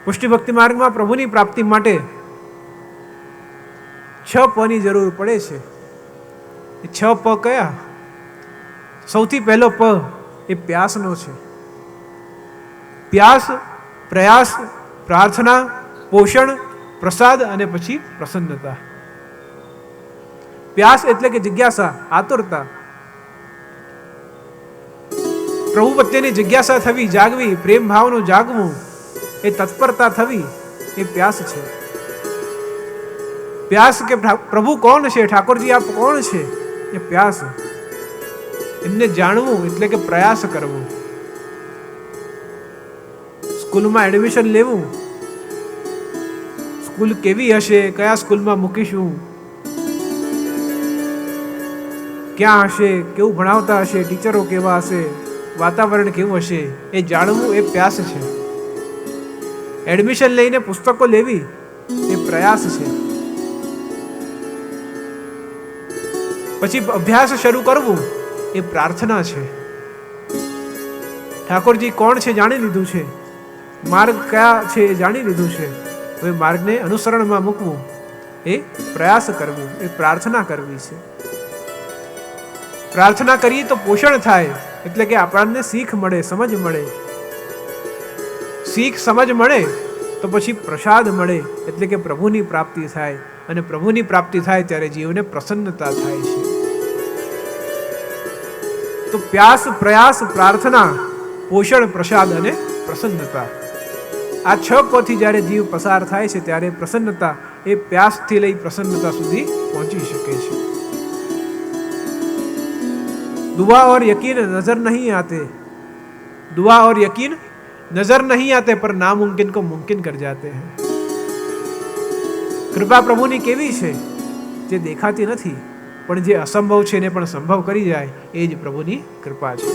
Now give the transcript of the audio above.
પુષ્ટિ ભક્તિ માર્ગમાં પ્રભુની પ્રાપ્તિ માટે 6 પની જરૂર પડે છે. એ 6 પ કયા? સૌથી પહેલો પ એ પ્યાસનો છે. પ્યાસ, પ્રયાસ, પ્રાર્થના, પોષણ, પ્રસાદ અને પછી પ્રસન્નતા. પ્યાસ એટલે કે જિજ્ઞાસા, આતુરતા. પ્રભુ પ્રત્યેની જિજ્ઞાસા થવી, જાગવી, પ્રેમ ભાવનું જાગવું, એ તત્પરતા થવી, એ પ્યાસ છે. પ્યાસ કે પ્રભુ કોણ છે, ઠાકોરજી આપ કોણ છે, એ પ્યાસ. એમને જાણવું એટલે કે પ્રયાસ કરવો. સ્કૂલમાં એડમિશન લેવું, સ્કૂલ કેવી હશે, કયા સ્કૂલમાં મૂકીશું, ક્યાં હશે, કેવું ભણાવતા હશે, ટીચરો કેવા હશે, વાતાવરણ કેવું હશે, એ જાણવું એ પ્યાસ છે. એડમિશન લઈને પુસ્તકો લેવી એ પ્રયાસ છે. પછી અભ્યાસ શરૂ કરવું એ પ્રાર્થના છે. ઠાકોરજી કોણ છે જાણી લીધું છે, માર્ગ કયા છે એ જાણી લીધું છે. હવે માર્ગને અનુસરણમાં મૂકવું એ પ્રયાસ કરવું, એ પ્રાર્થના કરવી છે. પ્રાર્થના કરીએ તો પોષણ થાય, એટલે કે આપણને શીખ મળે, સમજ મળે. શીખ સમજ મળે તો પછી પ્રસાદ મળે, એટલે કે પ્રભુની પ્રાપ્તિ થાય. અને પ્રભુની પ્રાપ્તિ થાય ત્યારે જીવને પ્રસન્નતા થાય છે. તો પ્યાસ, પ્રયાસ, પ્રાર્થના, પોષણ, પ્રસાદ અને પ્રસન્નતા, આ 6 પથી જ્યારે જીવ પસાર થાય છે ત્યારે પ્રસન્નતા એ પ્યાસથી લઈ પ્રસન્નતા સુધી પહોંચી શકે છે. दुआ और यकीन नजर नहीं आते, दुआ और यकीन नजर नहीं आते, पर नामुमकिन को मुमकिन कर जाते हैं. કૃપા પ્રભુની કેવી છે, જે દેખાતી નથી પણ જે અસંભવ છે એને પણ સંભવ કરી જાય, એ જ પ્રભુની કૃપા છે.